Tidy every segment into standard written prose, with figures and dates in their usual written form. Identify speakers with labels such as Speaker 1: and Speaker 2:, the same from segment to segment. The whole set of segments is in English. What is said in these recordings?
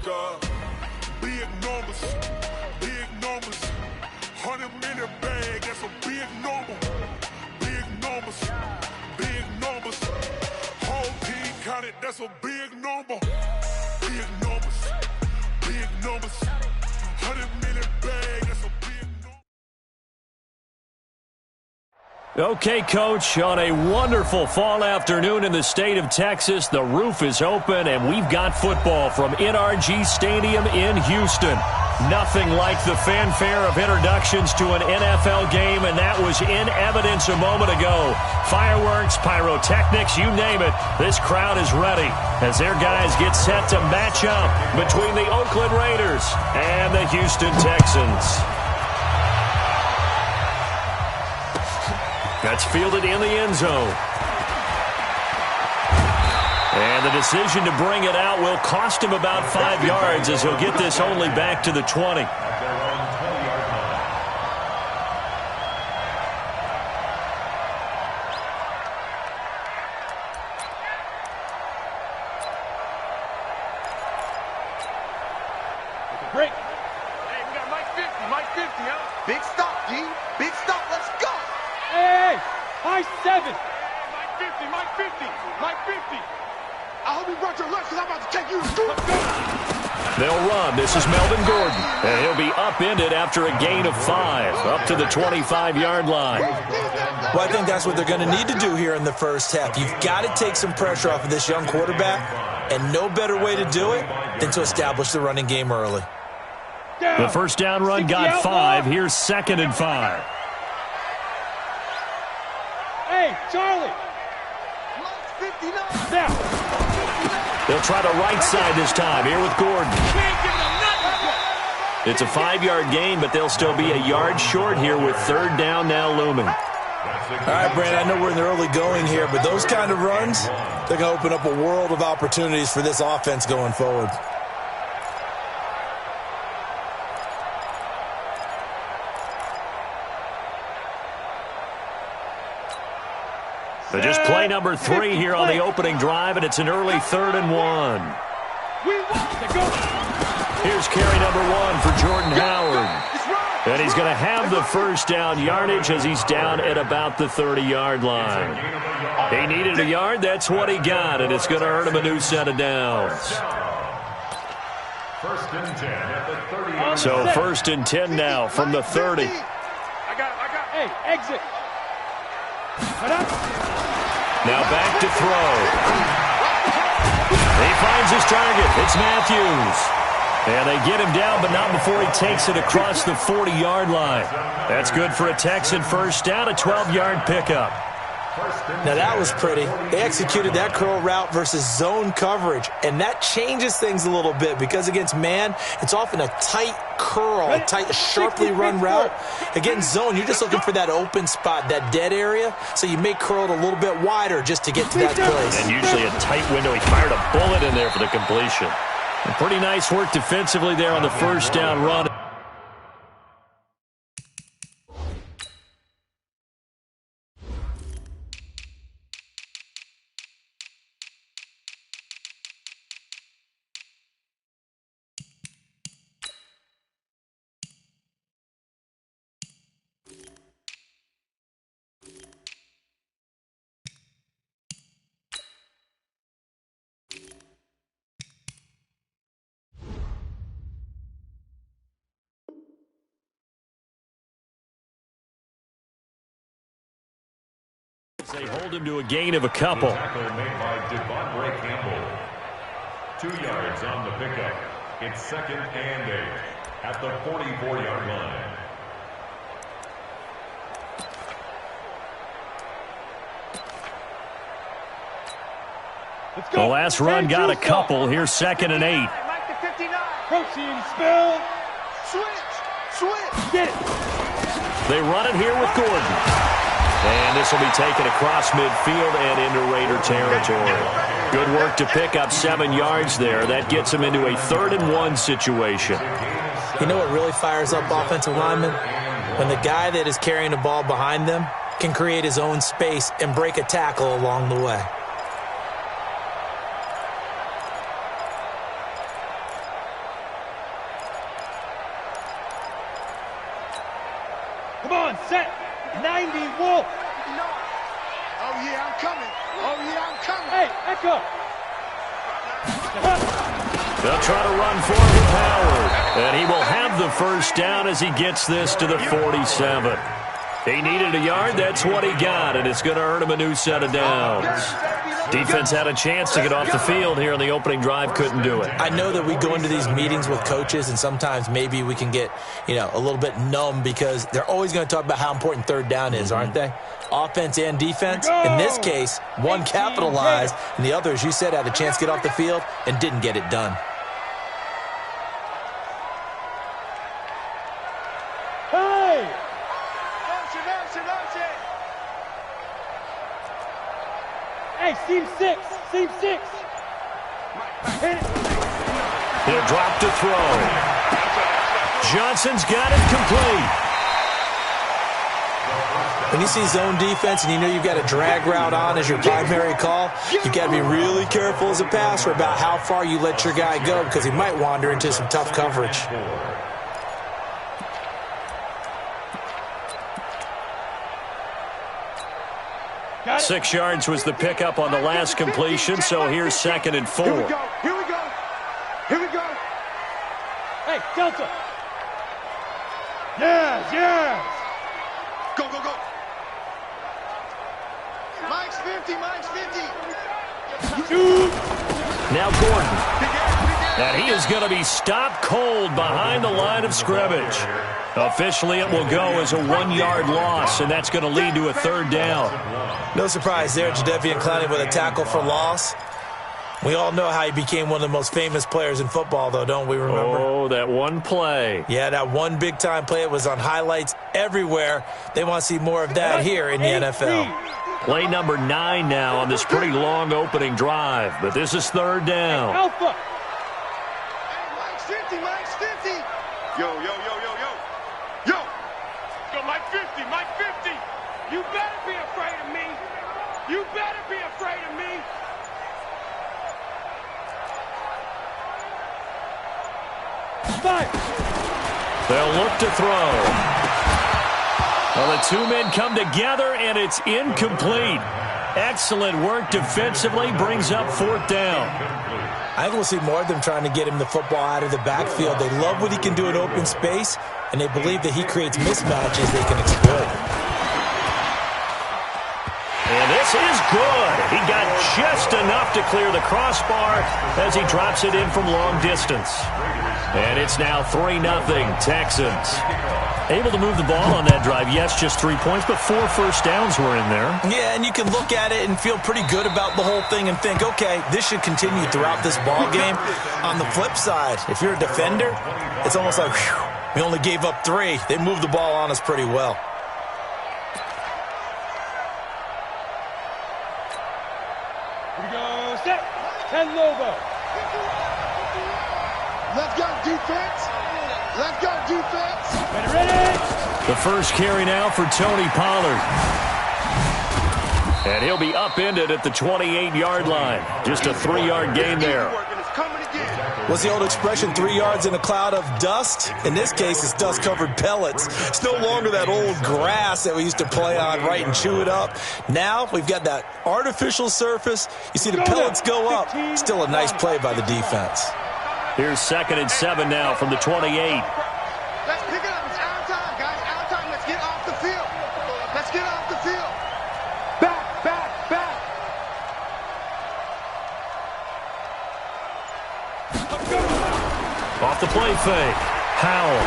Speaker 1: Big numbers, big numbers. 100 minute bag, that's a big number. Big numbers, big numbers. Whole team counted, that's a big number. Big numbers, big numbers. 100 minute bag, that's a big number.
Speaker 2: Okay, Coach, on a wonderful fall afternoon in the state of Texas, the roof is open, and we've got football from NRG Stadium in Houston. Nothing like the fanfare of introductions to an NFL game, and that was in evidence a moment ago. Fireworks, pyrotechnics, you name it, this crowd is ready as their guys get set to match up between the Oakland Raiders and the Houston Texans. That's fielded in the end zone. And the decision to bring it out will cost him about 5 yards as he'll get this only back to the 20.
Speaker 3: Break. Hey, we got Mike 50, huh?
Speaker 4: Big stop, G. Big stop, let's go.
Speaker 3: Hey, high 7. Mike 50, Mike 50, Mike 50.
Speaker 4: I hope you brought your lunch because I'm about to take you to school.
Speaker 2: They'll run. This is Melvin Gordon. And he'll be upended after a gain of 5, up to the 25-yard line.
Speaker 5: Well, I think that's what they're going to need to do here in the first half. You've got to take some pressure off of this young quarterback, and no better way to do it than to establish the running game early.
Speaker 2: The first down run got 5. Here's 2nd and 5.
Speaker 3: Hey, Charlie. Now.
Speaker 2: They'll try the right side this time. Here with Gordon. It's a 5-yard gain, but they'll still be a yard short here with 3rd down now looming.
Speaker 5: All right, Brandon, I know we're in the early going here, but those kind of runs, they're going to open up a world of opportunities for this offense going forward.
Speaker 2: So just play number 3 here on the opening drive, and it's an early 3rd and 1. Here's carry number 1 for Jordan Howard. And he's going to have the first down yardage as he's down at about the 30-yard line. He needed a yard. That's what he got, and it's going to earn him a new set of downs. So 1st and 10 now from the 30.
Speaker 3: I got. Hey, exit.
Speaker 2: Now back to throw. He finds his target. It's Matthews. And they get him down, but not before he takes it across the 40-yard line. That's good for a Texan first down, a 12-yard pickup.
Speaker 5: Now that was pretty. They executed that curl route versus zone coverage, and that changes things a little bit because against man, it's often a tight curl, a tight, sharply run route. Against zone, you're just looking for that open spot, that dead area, so you may curl it a little bit wider just to get to that place.
Speaker 2: And usually a tight window. He fired a bullet in there for the completion. And pretty nice work defensively there on the first down run. They hold him to a gain of a couple.
Speaker 6: Tackle made by Devondre Campbell. 2 yards on the pickup. It's 2nd and 8 at the 44-yard line.
Speaker 2: The last run got a couple. Here's 2nd and 8.
Speaker 3: Proceed, spill. Switch. Get it.
Speaker 2: They run it here with Gordon. And this will be taken across midfield and into Raider territory. Good work to pick up 7 yards there. That gets him into a 3rd and 1 situation.
Speaker 5: You know what really fires up offensive linemen? When the guy that is carrying the ball behind them can create his own space and break a tackle along the way.
Speaker 3: Come on, set. 90, Wolf.
Speaker 4: Oh, yeah, I'm coming. Oh, yeah, I'm coming.
Speaker 3: Hey, Echo.
Speaker 2: They'll try to run for it with Howard. And he will have the first down as he gets this to the 47. He needed a yard. That's what he got, and it's going to earn him a new set of downs. Defense had a chance to get off the field here in the opening drive. Couldn't do it.
Speaker 5: I know that we go into these meetings with coaches, and sometimes maybe we can get, a little bit numb because they're always going to talk about how important third down is, aren't they? Offense and defense. In this case, one capitalized, and the other, as you said, had a chance to get off the field and didn't get it done.
Speaker 3: Hey! Hey, seam 6. Seam 6. Hit it.
Speaker 2: He'll drop to throw. Johnson's got it complete.
Speaker 5: When you see zone defense and you know you've got a drag route on as your primary call, you've got to be really careful as a passer about how far you let your guy go because he might wander into some tough coverage.
Speaker 2: 6 yards was the pickup on the last completion, so here's 2nd and 4.
Speaker 4: Here we go. Here we go. Here we go.
Speaker 3: Hey, Delta. Yes, yes.
Speaker 4: Go, go, go. Mike's 50, Mike's 50.
Speaker 3: Shoot.
Speaker 2: Now Gordon. And he is going to be stopped cold behind the line of scrimmage. Officially, it will go as a 1-yard loss, and that's going to lead to a 3rd down.
Speaker 5: No surprise there, Jadeveon Clowney with a tackle for loss. We all know how he became one of the most famous players in football, though, don't we remember?
Speaker 2: Oh, that one play.
Speaker 5: Yeah, that one big-time play. It was on highlights everywhere. They want to see more of that here in the NFL.
Speaker 2: Play number 9 now on this pretty long opening drive, but this is 3rd down.
Speaker 3: Alpha.
Speaker 4: Mike's 50, Mike's 50. Yo, yo, yo, yo, yo. Yo.
Speaker 3: Go, Mike 50, Mike 50. You better be afraid of me. You better be afraid of me. Five.
Speaker 2: They'll look to throw. Well, the two men come together, and it's incomplete. Excellent work defensively, brings up 4th down.
Speaker 5: I think we'll see more of them trying to get him the football out of the backfield. They love what he can do in open space, and they believe that he creates mismatches they can exploit.
Speaker 2: And this is good. He got just enough to clear the crossbar as he drops it in from long distance. And it's now 3-0 Texans. Able to move the ball on that drive. Yes, just 3 points, but 4 first downs were in there.
Speaker 5: Yeah, and you can look at it and feel pretty good about the whole thing and think, okay, this should continue throughout this ball game. On the flip side, if you're a defender, it's almost like, whew, we only gave up 3. They moved the ball on us pretty well.
Speaker 3: Here we go, set. 10 Lobo.
Speaker 4: Let's go, defense. Let's go, defense.
Speaker 3: Ready, ready.
Speaker 2: The first carry now for Tony Pollard. And he'll be upended at the 28-yard line. Just a 3-yard gain there.
Speaker 5: What's the old expression, 3 yards in a cloud of dust? In this case, it's dust-covered pellets. It's no longer that old grass that we used to play on, right, and chew it up. Now we've got that artificial surface. You see the pellets go up. Still a nice play by the defense.
Speaker 2: Here's 2nd and 7 now from the 28.
Speaker 4: Let's pick it up. It's our time, guys. Our time. Let's get off the field. Let's get off the field. Back, back, back.
Speaker 2: Off the play fake. Howell.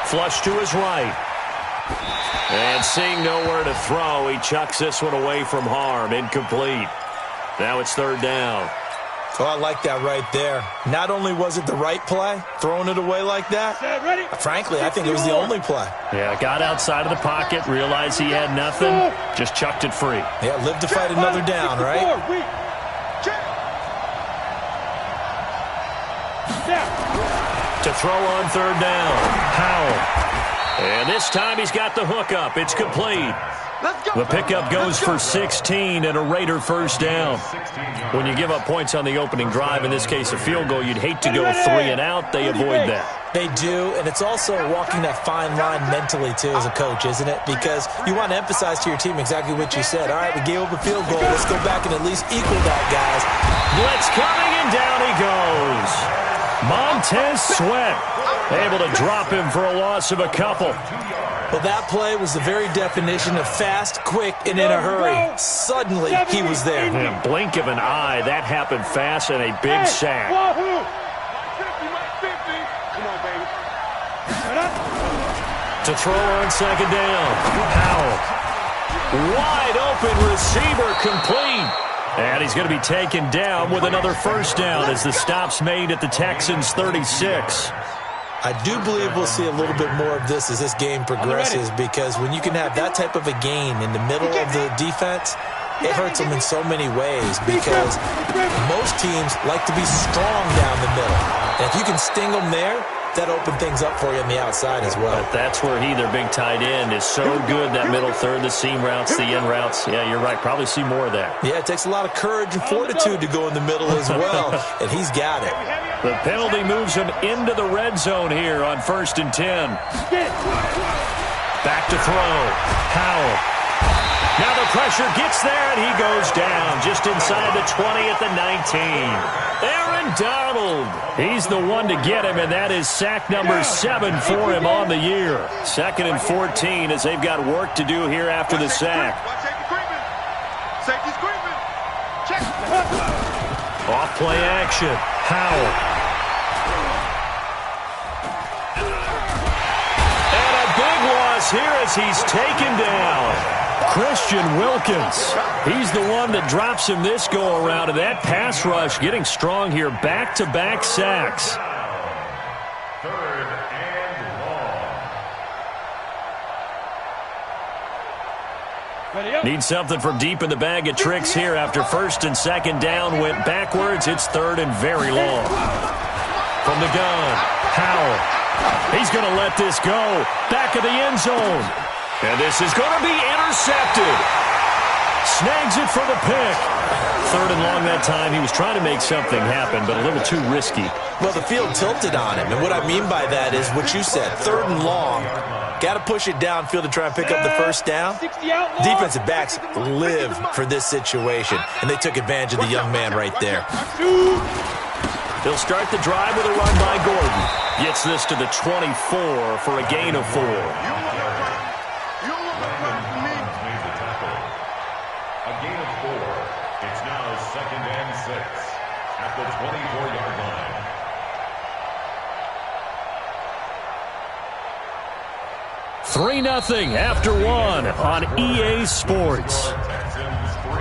Speaker 2: Flush to his right. And seeing nowhere to throw, he chucks this one away from harm. Incomplete. Now it's 3rd down.
Speaker 5: Oh, I like that right there. Not only was it the right play, throwing it away like that,
Speaker 3: Ready.
Speaker 5: frankly, I think it was the only play.
Speaker 2: Yeah, got outside of the pocket, realized he had nothing, just chucked it free.
Speaker 5: Yeah, live to fight another down, right?
Speaker 2: To throw on 3rd down, Howell. And this time he's got the hook up. It's complete. The pickup goes for 16 and a Raider first down. When you give up points on the opening drive, in this case a field goal, you'd hate to go 3 and out. They avoid that.
Speaker 5: They do, and it's also walking that fine line mentally, too, as a coach, isn't it? Because you want to emphasize to your team exactly what you said. All right, we gave up a field goal. Let's go back and at least equal that, guys.
Speaker 2: Blitz coming, and down he goes. Montez Sweat able to drop him for a loss of a couple.
Speaker 5: Well, that play was the very definition of fast, quick, and in a hurry. Suddenly, he was there.
Speaker 2: In a blink of an eye, that happened fast and a big sack. To throw on second down, Howell. Wide open receiver, complete. And he's going to be taken down with another first down as the stop's made at the Texans' 36.
Speaker 5: I do believe we'll see a little bit more of this as this game progresses, because when you can have that type of a gain in the middle of the defense, it hurts them in so many ways, because most teams like to be strong down the middle. And if you can sting them there, that opens things up for you on the outside as well.
Speaker 2: But that's where he, their big tight end, is so good, that middle third, the seam routes, the in routes. Yeah, you're right. Probably see more of that.
Speaker 5: Yeah, it takes a lot of courage and fortitude to go in the middle as well, and he's got it.
Speaker 2: The penalty moves him into the red zone here on 1st and 10. Back to throw. Howell. Now the pressure gets there, and he goes down just inside the 20 at the 19. Aaron Donald. He's the one to get him, and that is sack number 7 for him on the year. 2nd and 14 as they've got work to do here after the sack.
Speaker 4: Safety's creeping. Check.
Speaker 2: Off play action. Howell. And a big loss here as he's taken down. Christian Wilkins. He's the one that drops him this go-around, and that pass rush getting strong here. Back-to-back sacks.
Speaker 6: 3rd and long.
Speaker 2: Need something from deep in the bag of tricks here after 1st and 2nd down went backwards. It's 3rd and very long. From the gun, Howell. He's going to let this go. Back of the end zone. And this is going to be intercepted. Snags it for the pick. 3rd and long that time. He was trying to make something happen, but a little too risky.
Speaker 5: Well, the field tilted on him, and what I mean by that is what you said, 3rd and long. Got to push it downfield to try and pick up the first down. Defensive backs live for this situation, and they took advantage of the young man right there.
Speaker 2: He'll start the drive with a run by Gordon. Gets this to the 24 for a gain of 4.
Speaker 6: A gain of 4. It's now 2nd and 6 at the 24-yard line.
Speaker 2: 3-0 after 1 on EA Sports.
Speaker 6: Texans 3,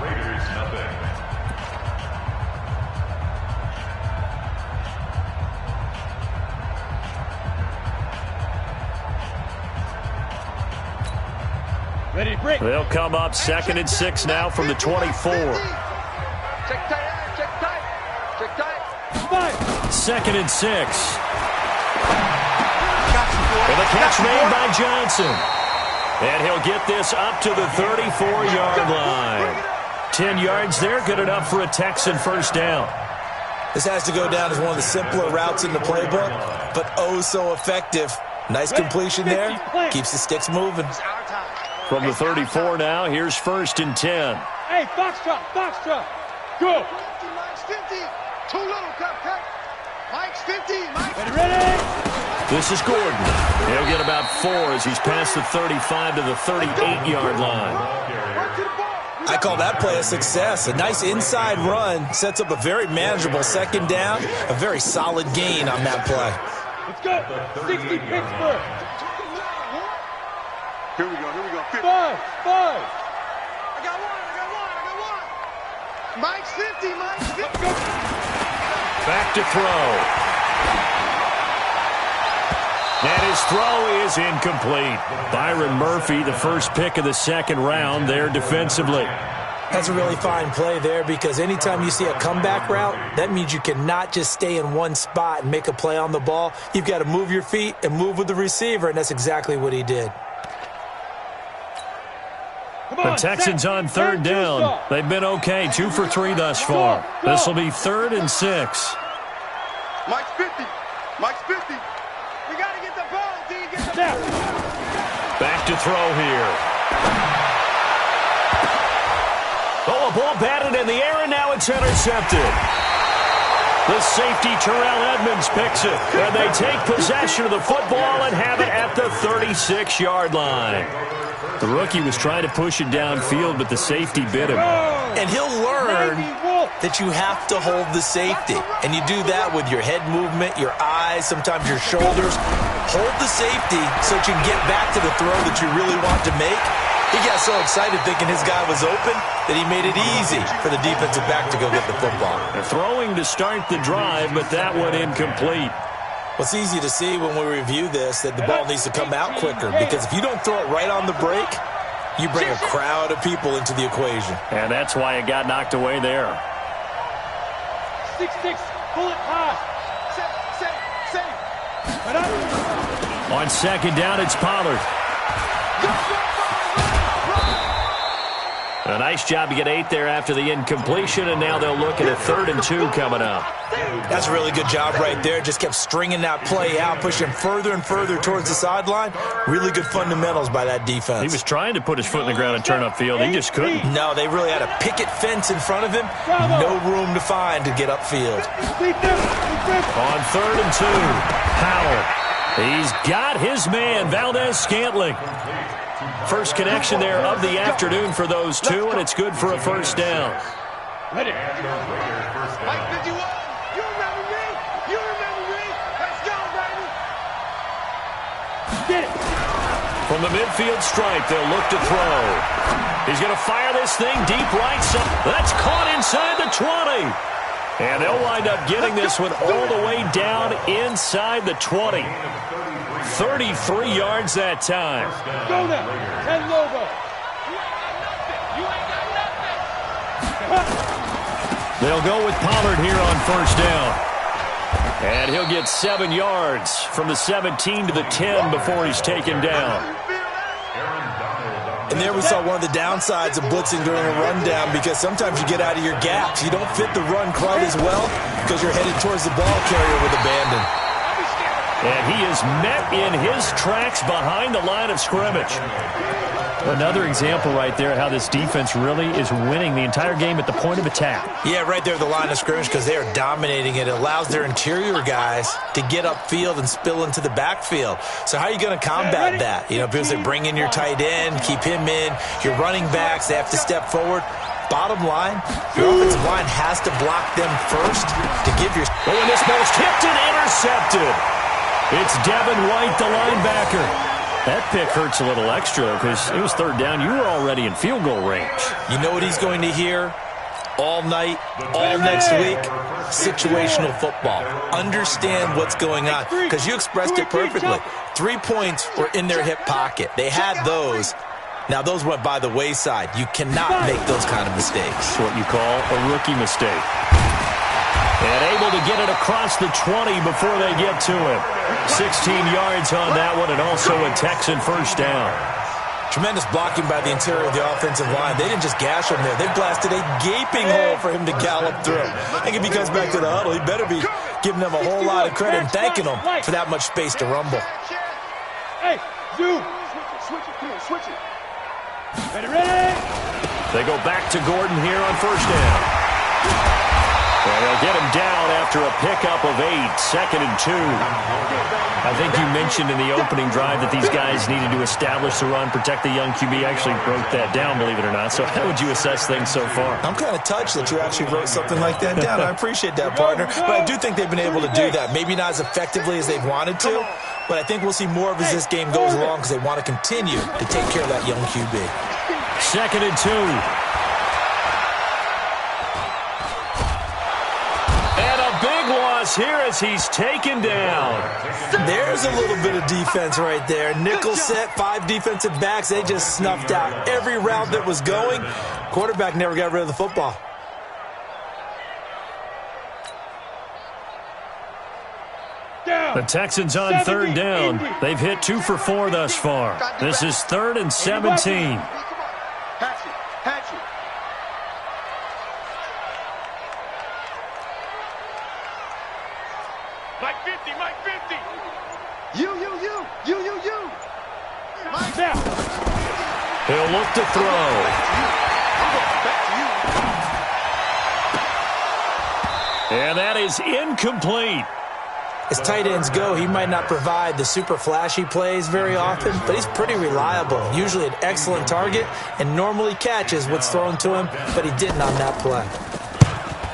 Speaker 6: Raiders 0.
Speaker 3: Ready to break.
Speaker 2: They'll come up 2nd and 6 now from the 24.
Speaker 4: Check tight, check tight, check tight.
Speaker 2: 2nd and 6. With a catch made by Johnson. And he'll get this up to the 34-yard line. 10 yards there, good enough for a Texan first down.
Speaker 5: This has to go down as one of the simpler routes in the playbook, but oh so effective. Nice completion there. Keeps the sticks moving.
Speaker 2: From the 34 now, here's 1st and 10.
Speaker 3: Hey, Foxtrot, Foxtrot. Go.
Speaker 4: Mike's 50. Too little, cut. Mike's 50. Mike's 50.
Speaker 3: Ready?
Speaker 2: This is Gordon. He'll get about 4 as he's past the 35 to the 38-yard line.
Speaker 5: I call that play a success. A nice inside run sets up a very manageable 2nd down. A very solid gain on that play.
Speaker 3: Let's go. 60 Pittsburgh.
Speaker 4: Here we go. 50.
Speaker 3: 5.
Speaker 4: I got one. Mike's 50. Mike's 50.
Speaker 2: Back to throw. And his throw is incomplete. Byron Murphy, the first pick of the 2nd round there defensively.
Speaker 5: That's a really fine play there, because anytime you see a comeback route, that means you cannot just stay in one spot and make a play on the ball. You've got to move your feet and move with the receiver, and that's exactly what he did.
Speaker 2: The Texans on third down. They've been okay, 2 for 3 thus far. This will be 3rd and 6.
Speaker 4: Mike's 50. Mike's 50. We got to get the ball until you get the ball.
Speaker 2: Back to throw here. Oh, a ball batted in the air, and now it's intercepted. The safety, Terrell Edmonds, picks it. And they take possession of the football and have it at the 36-yard line. The rookie was trying to push it downfield, but the safety bit him.
Speaker 5: And he'll learn that you have to hold the safety. And you do that with your head movement, your eyes, sometimes your shoulders. Hold the safety so that you can get back to the throw that you really want to make. He got so excited thinking his guy was open that he made it easy for the defensive back to go get the football.
Speaker 2: They're throwing to start the drive, but that one incomplete.
Speaker 5: Well, it's easy to see when we review this that the ball needs to come out quicker, because if you don't throw it right on the break, you bring a crowd of people into the equation.
Speaker 2: And that's why it got knocked away there.
Speaker 3: 6-6, pull it high. Safe.
Speaker 2: On second down, it's Pollard. A nice job to get 8 there after the incompletion, and now they'll look at a 3rd and 2 coming up.
Speaker 5: That's a really good job right there. Just kept stringing that play out, pushing further and further towards the sideline. Really good fundamentals by that defense.
Speaker 2: He was trying to put his foot in the ground and turn upfield. He just couldn't.
Speaker 5: No, they really had a picket fence in front of him. No room to find to get upfield.
Speaker 2: On 3rd and 2, Powell. He's got his man, Valdez-Scantling. First connection there of the afternoon for those two, and it's good for a first down.
Speaker 3: Ready.
Speaker 4: Mike 51. You remember me? You remember me? Let's go, baby.
Speaker 3: Get it.
Speaker 2: From the midfield stripe, they'll look to throw. He's going to fire this thing deep right side. That's caught inside the 20. And they'll wind up getting this one all the way down inside the 20. 33 yards that time.
Speaker 3: Go now. And Lobo.
Speaker 2: They'll go with Pollard here on first down. And he'll get 7 yards from the 17 to the 10 before he's taken down.
Speaker 5: And there we saw one of the downsides of blitzing during a rundown, because sometimes you get out of your gaps. You don't fit the run quite as well because you're headed towards the ball carrier with abandon.
Speaker 2: And he is met in his tracks behind the line of scrimmage. Another example right there how this defense really is winning the entire game at the point of attack.
Speaker 5: Yeah, right there at the line of scrimmage, because they are dominating it. It allows their interior guys to get upfield and spill into the backfield. So how are you going to combat that? You know, because they bring in your tight end, keep him in. Your running backs, they have to step forward. Bottom line, your offensive line has to block them first to give your...
Speaker 2: Oh, and this ball's tipped and intercepted. It's Devin White, the linebacker. That pick hurts a little extra because it was 3rd down. You were already in field goal range.
Speaker 5: You know what he's going to hear all night, all next week? Situational football. Understand what's going on, because you expressed it perfectly. 3 points were in their hip pocket. They had those. Now, those went by the wayside. You cannot make those kind of mistakes.
Speaker 2: It's what you call a rookie mistake. And able to get it across the 20 before they get to him. 16 yards on that one, and also a Texan first down.
Speaker 5: Tremendous blocking by the interior of the offensive line. They didn't just gash him there. They blasted a gaping hole for him to gallop through. I think if he comes back to the huddle, he better be giving them a whole lot of credit and thanking them for that much space to rumble.
Speaker 3: Hey, zoom. Switch it. Come on, switch it. Ready.
Speaker 2: They go back to Gordon here on first down. And they'll get him down after a pickup of 8, 2nd and 2. I think you mentioned in the opening drive that these guys needed to establish the run, protect the young QB. I actually wrote that down, believe it or not. So how would you assess things so far?
Speaker 5: I'm kind of touched that you actually wrote something like that down. I appreciate that, partner. But I do think they've been able to do that. Maybe not as effectively as they've wanted to, but I think we'll see more of as this game goes along, because they want to continue to take care of that young QB.
Speaker 2: 2nd and 2. Here as he's taken down.
Speaker 5: There's a little bit of defense right there. Nickel set, 5 defensive backs. They just snuffed out every route that was going. Quarterback never got rid of the football.
Speaker 2: The Texans on 3rd down. They've hit 2 for 4 thus far. This is 3rd and 17.
Speaker 3: Mike 50, Mike 50.
Speaker 4: You. Mike.
Speaker 3: Now.
Speaker 2: He'll look to throw.
Speaker 4: I'm going back to you.
Speaker 2: And that is incomplete.
Speaker 5: As tight ends go, he might not provide the super flashy plays very often, but he's pretty reliable. Usually an excellent target and normally catches what's thrown to him, but he didn't on that play.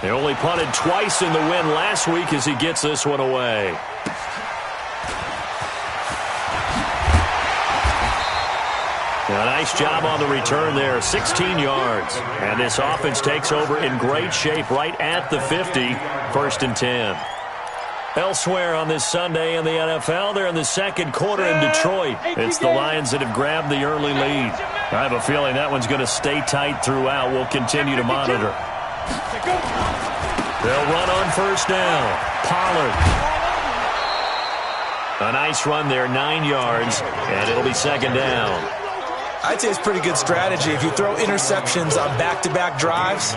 Speaker 2: They only punted twice in the win last week as he gets this one away. A nice job on the return there, 16 yards. And this offense takes over in great shape right at the 50, 1st and 10. Elsewhere on this Sunday in the NFL, they're in the second quarter in Detroit. It's the Lions that have grabbed the early lead. I have a feeling that one's going to stay tight throughout. We'll continue to monitor. They'll run on 1st down. Pollard. A nice run there, 9 yards, and it'll be 2nd down.
Speaker 5: I'd say it's pretty good strategy. If you throw interceptions on back-to-back drives,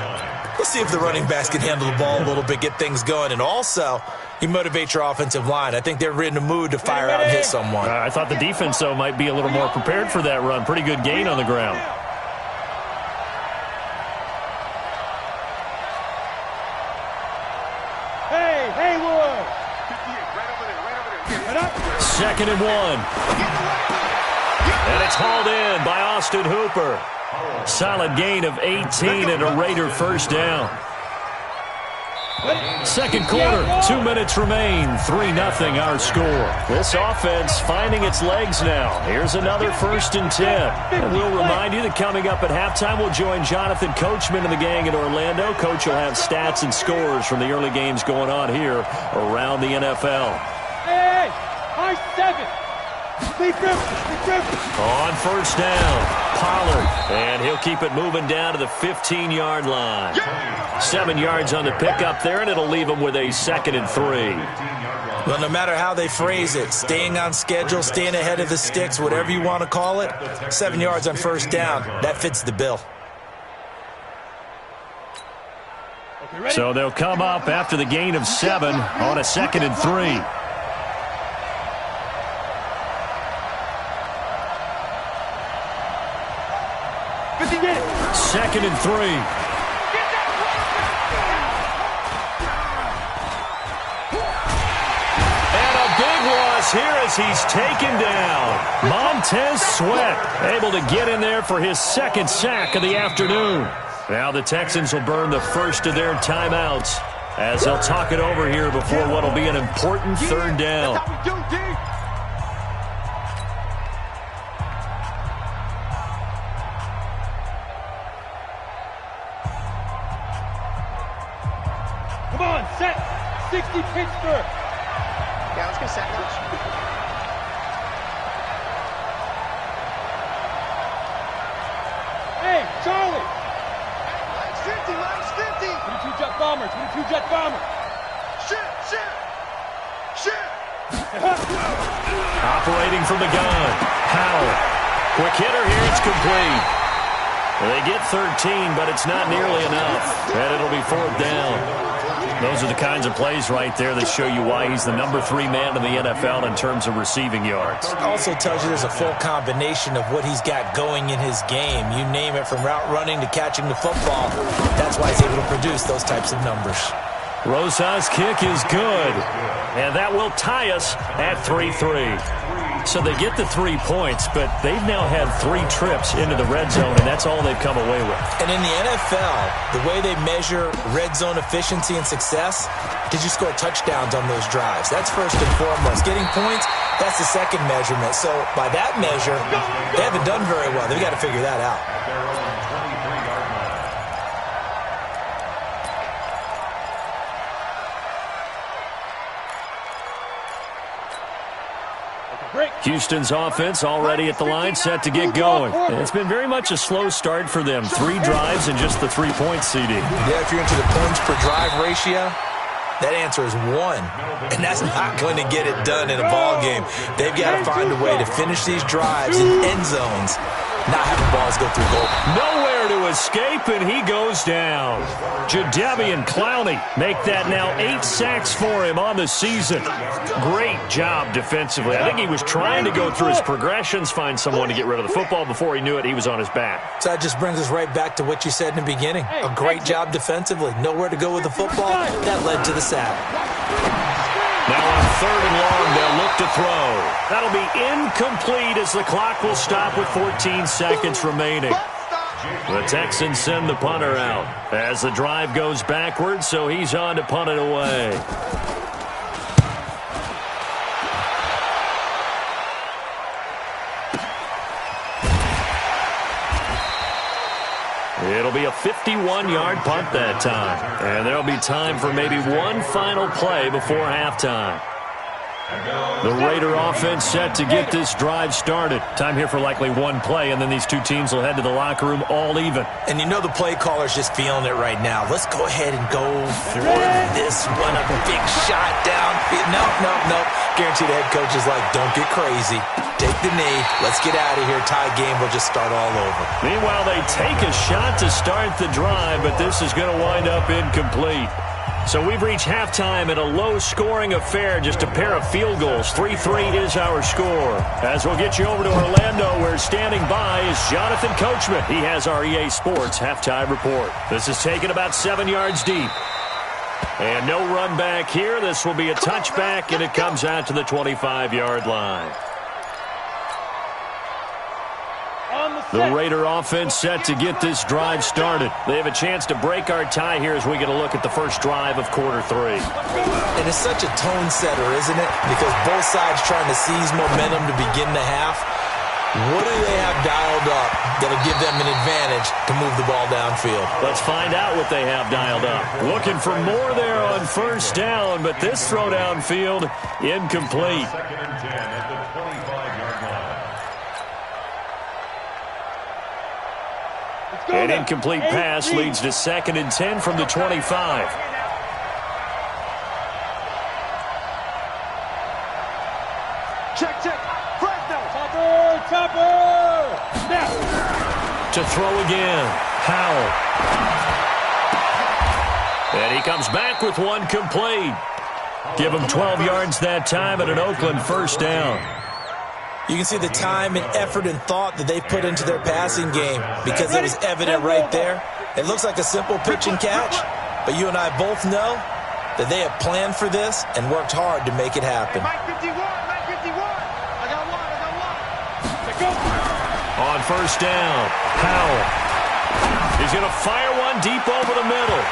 Speaker 5: let's see if the running backs can handle the ball a little bit, get things going, and also you motivate your offensive line. I think they're in a mood to fire out and hit someone.
Speaker 2: I thought the defense, though, might be a little more prepared for that run. Pretty good gain on the ground.
Speaker 3: Hey, Haywood.
Speaker 4: Right up.
Speaker 2: 2nd and 1. And it's hauled in by Austin Hooper. Solid gain of 18 and a Raider 1st down. Second quarter, 2 minutes remain, 3-0 our score. This offense finding its legs now. Here's another 1st and 10. And we'll remind you that coming up at halftime, we'll join Jonathan Coachman and the gang in Orlando. Coach will have stats and scores from the early games going on here around the NFL.
Speaker 3: Hey, high 7. Big grip.
Speaker 2: On 1st down, Pollard, and he'll keep it moving down to the 15-yard line. 7 yards on the pickup there, and it'll leave him with a 2nd and 3.
Speaker 5: Well, no matter how they phrase it, staying on schedule, staying ahead of the sticks, whatever you want to call it, 7 yards on 1st down, that fits the bill.
Speaker 2: So they'll come up after the gain of 7 on a 2nd and 3. Second and 3. And a big loss here as he's taken down. Montez Sweat able to get in there for his 2nd sack of the afternoon. Now the Texans will burn the first of their timeouts as they'll talk it over here before what will be an important 3rd down.
Speaker 4: That's how we do, D.
Speaker 3: Come on, set. 60 Pittsburgh.
Speaker 4: Yeah, let's get set, coach.
Speaker 3: Hey, Charlie.
Speaker 4: Mike's 50.
Speaker 3: 22 jet bomber.
Speaker 4: Shit.
Speaker 2: Operating from the gun, Howell. Quick hitter here, it's complete. They get 13, but it's not nearly enough. And it'll be 4th down. Those are the kinds of plays right there that show you why he's the number 3 man in the NFL in terms of receiving yards.
Speaker 5: Also tells you there's a full combination of what he's got going in his game. You name it, from route running to catching the football. That's why he's able to produce those types of numbers.
Speaker 2: Rosas' kick is good, and that will tie us at 3-3. So they get the 3 points, but they've now had 3 trips into the red zone, and that's all they've come away with.
Speaker 5: And in the NFL, the way they measure red zone efficiency and success, did you score touchdowns on those drives? That's first and foremost. Getting points, that's the second measurement. So by that measure, they haven't done very well. They've got to figure that out.
Speaker 2: Houston's offense already at the line, set to get going. And it's been very much a slow start for them. 3 drives and just the 3 points, CD.
Speaker 5: Yeah, if you're into the points per drive ratio, that answer is 1. And that's not going to get it done in a ball game. They've got to find a way to finish these drives in end zones, not having balls go through goal.
Speaker 2: Nowhere there to escape, and he goes down. Jadeveon Clowney make that now 8 sacks for him on the season. Great job defensively. I think he was trying to go through his progressions, find someone to get rid of the football. Before he knew it, he was on his back.
Speaker 5: So that just brings us right back to what you said in the beginning. A great job defensively. Nowhere to go with the football. That led to the sack.
Speaker 2: Now on 3rd and long, they'll look to throw. That'll be incomplete as the clock will stop with 14 seconds remaining. The Texans send the punter out as the drive goes backwards, so he's on to punt it away. It'll be a 51-yard punt that time. And there'll be time for maybe one final play before halftime. The Raider offense set to get this drive started. Time here for likely one play, and then these two teams will head to the locker room all even.
Speaker 5: And you know the play caller's just feeling it right now. Let's go ahead and go for this one. A big shot down. Nope. Guaranteed the head coach is like, don't get crazy. Take the knee. Let's get out of here. Tie game. We'll just start all over.
Speaker 2: Meanwhile, they take a shot to start the drive, but this is going to wind up incomplete. So we've reached halftime in a low-scoring affair, just a pair of field goals. 3-3 is our score. As we'll get you over to Orlando, where standing by is Jonathan Coachman. He has our EA Sports halftime report. This is taken about 7 yards deep. And no run back here. This will be a touchback, and it comes out to the 25-yard line. The Raider offense set to get this drive started. They have a chance to break our tie here as we get a look at the first drive of quarter 3.
Speaker 5: And it's such a tone setter, isn't it? Because both sides trying to seize momentum to begin the half. What do they have dialed up that'll give them an advantage to move the ball downfield?
Speaker 2: Let's find out what they have dialed up. Looking for more there on first down, but this throw downfield incomplete.
Speaker 6: 2nd and 10 at the 25-yard line.
Speaker 2: An incomplete pass leads to 2nd and 10 from the 25.
Speaker 4: Check. Fresno.
Speaker 3: Chopper. Snap.
Speaker 2: To throw again. Howell. And he comes back with one complete. Give him 12 yards that time and an Oakland first down.
Speaker 5: You can see the time and effort and thought that they put into their passing game because it was evident right there. It looks like a simple pitch and catch, but you and I both know that they have planned for this and worked hard to make it happen.
Speaker 4: Mike 51. I got one.
Speaker 2: On first down, Howell. He's going to fire one deep over the middle.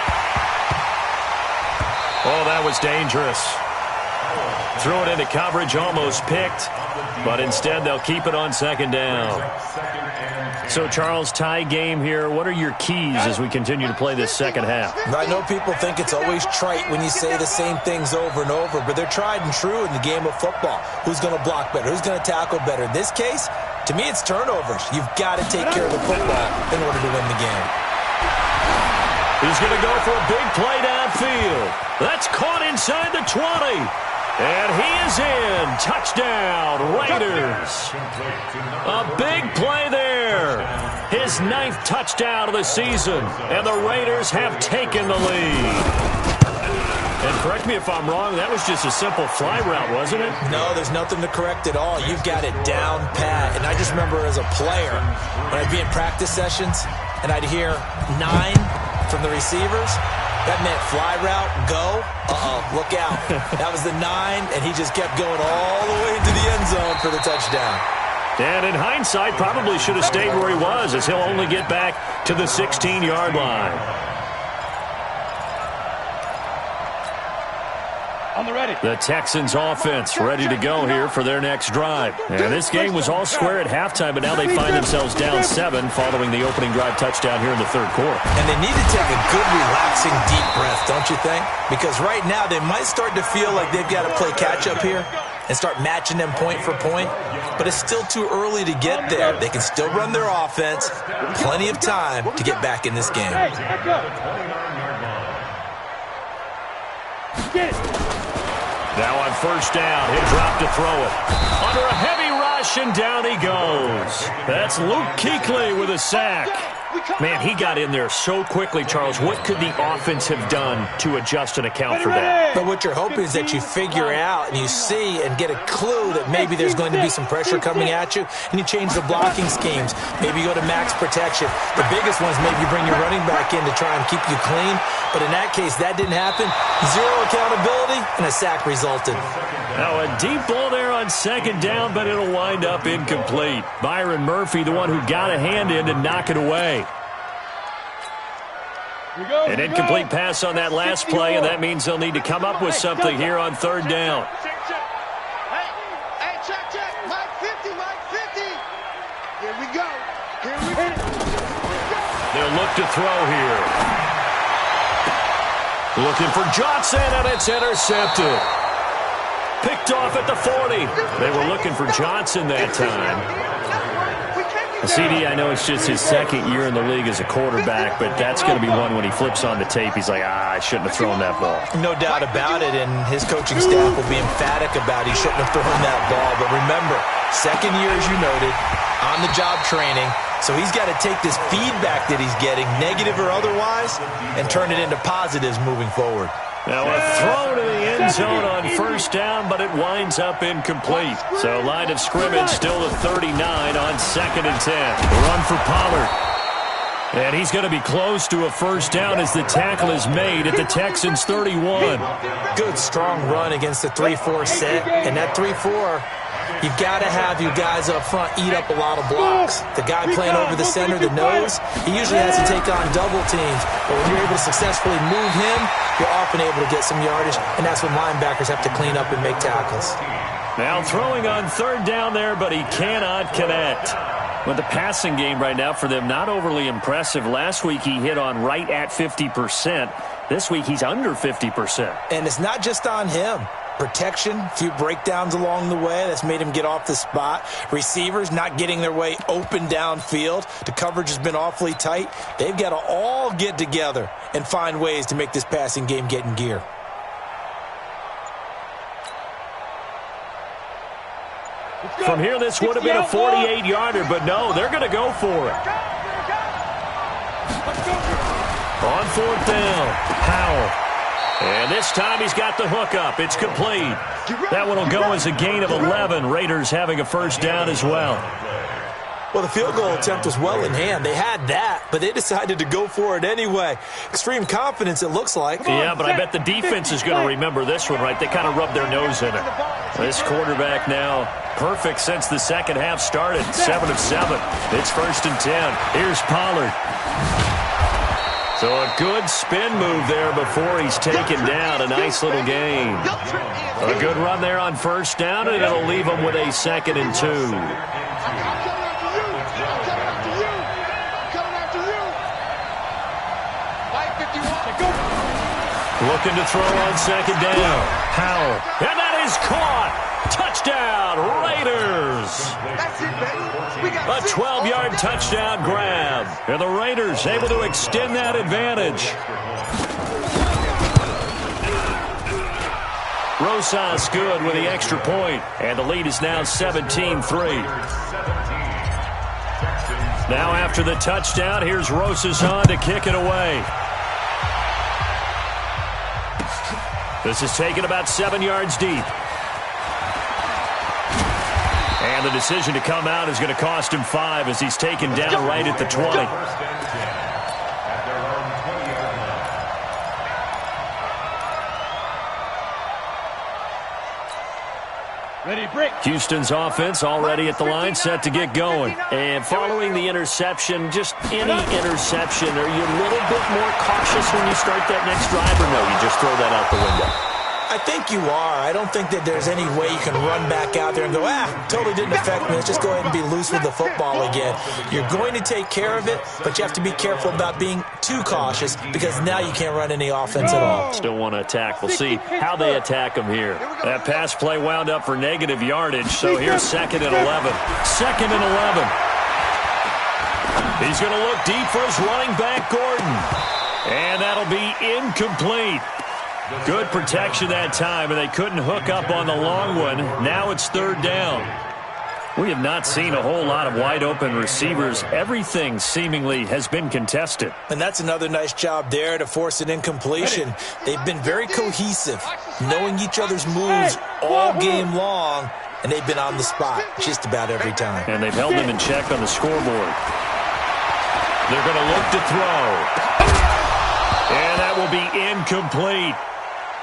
Speaker 2: Oh, that was dangerous. Threw it into coverage, almost picked, but instead they'll keep it on 2nd down. So, Charles, tie game here. What are your keys as we continue to play this second half?
Speaker 5: I know people think it's always trite when you say the same things over and over, but they're tried and true in the game of football. Who's going to block better? Who's going to tackle better? In this case, to me, it's turnovers. You've got to take care of the football in order to win the game.
Speaker 2: He's going to go for a big play downfield. That's caught inside the 20. And he is in. Touchdown, Raiders. A big play there. His 9th touchdown of the season. And the Raiders have taken the lead. And correct me if I'm wrong, that was just a simple fly route, wasn't it?
Speaker 5: No, there's nothing to correct at all. You've got it down pat. And I just remember as a player, when I'd be in practice sessions, and I'd hear 9 from the receivers, that meant fly route, go, look out. That was the 9, and he just kept going all the way into the end zone for the touchdown.
Speaker 2: And in hindsight, probably should have stayed where he was, as he'll only get back to the 16-yard line.
Speaker 3: On the ready.
Speaker 2: The Texans offense ready to go here for their next drive. And this game was all square at halftime, but now they find themselves down 7 following the opening drive touchdown here in the 3rd quarter.
Speaker 5: And they need to take a good, relaxing, deep breath, don't you think? Because right now they might start to feel like they've got to play catch-up here and start matching them point for point. But it's still too early to get there. They can still run their offense. Plenty of time to get back in this game.
Speaker 3: Get it.
Speaker 2: Now on first down, he'll drop to throw it. Under a heavy rush, and down he goes. That's Luke Kuechly with a sack. Man, he got in there so quickly, Charles. What could the offense have done to adjust and account for that?
Speaker 5: But what you're hoping is that you figure out and you see and get a clue that maybe there's going to be some pressure coming at you, and you change the blocking schemes. Maybe you go to max protection. The biggest one is maybe you bring your running back in to try and keep you clean. But in that case, that didn't happen. Zero accountability, and a sack resulted.
Speaker 2: Now, a deep ball there on second down, but it'll wind up incomplete. Byron Murphy, the one who got a hand in to knock it away. An incomplete pass on that last play, and that means they'll need to come up with something here on third down.
Speaker 4: Hey, check. Mike 50. Here we go.
Speaker 2: They'll look to throw here. Looking for Johnson, and it's intercepted. Picked off at the 40. They were looking for Johnson that time. CD, I know it's just his second year in the league as a quarterback, but that's going to be one when he flips on the tape. He's like, I shouldn't have thrown that ball.
Speaker 5: No doubt about it, and his coaching staff will be emphatic about he shouldn't have thrown that ball. But remember, second year, as you noted, on-the-job training, so he's got to take this feedback that he's getting, negative or otherwise, and turn it into positives moving forward.
Speaker 2: Now a throw to the end zone on first down, but it winds up incomplete. So line of scrimmage still at 39 on 2nd and 10. Run for Pollard. And he's going to be close to a first down as the tackle is made at the Texans' 31.
Speaker 5: Good, strong run against the 3-4 set. And that 3-4, you've got to have you guys up front eat up a lot of blocks. The guy playing over the center, the nose, he usually has to take on double teams. But when you're able to successfully move him, you're often able to get some yardage, and that's when linebackers have to clean up and make tackles.
Speaker 2: Now throwing on third down there, but he cannot connect. With the passing game right now for them, not overly impressive. Last week he hit on right at 50%. This week he's under 50%.
Speaker 5: And it's not just on him. Protection, a few breakdowns along the way. That's made him get off the spot. Receivers not getting their way open downfield. The coverage has been awfully tight. They've got to all get together and find ways to make this passing game get in gear.
Speaker 2: From here, this would have been a 48-yarder, but no, they're going to go for it. On fourth down, Powell. And this time he's got the hook up. It's complete. That one will go as a gain of 11. Raiders having a first down as well.
Speaker 5: Well, the field goal attempt was well in hand. They had that, but they decided to go for it anyway. Extreme confidence, it looks like.
Speaker 2: Yeah, but I bet the defense is going to remember this one, right? They kind of rubbed their nose in it. This quarterback now perfect since the second half started. 7 of 7. It's 1st and 10. Here's Pollard. So a good spin move there before he's taken down. A nice little gain. A good run there on first down, and it'll leave him with a 2nd and 2. Looking to throw on second down. Powell. And that is caught. Touchdown, Raiders. A 12-yard touchdown grab. And the Raiders able to extend that advantage. Rosas good with the extra point. And the lead is now 17-3. Now after the touchdown, here's Rosas on to kick it away. This is taken about 7 yards deep. And the decision to come out is going to cost him 5 as he's taken down right at the 20. Houston's offense already at the line, set to get going. And following the interception, just any interception, are you a little bit more cautious when you start that next drive, or no, you just throw that out the window?
Speaker 5: I think you are. I don't think that there's any way you can run back out there and go, totally didn't affect me. Let's just go ahead and be loose with the football again. You're going to take care of it, but you have to be careful about being too cautious because now you can't run any offense at all.
Speaker 2: Still want to attack. We'll see how they attack them here. That pass play wound up for negative yardage, so here's 2nd and 11. 2nd and 11. He's going to look deep for his running back, Gordon. And that'll be incomplete. Good protection that time, and they couldn't hook up on the long one. Now it's 3rd down. We have not seen a whole lot of wide-open receivers. Everything seemingly has been contested.
Speaker 5: And that's another nice job there to force an incompletion. They've been very cohesive, knowing each other's moves all game long, and they've been on the spot just about every time.
Speaker 2: And they've held them in check on the scoreboard. They're going to look to throw. And that will be incomplete.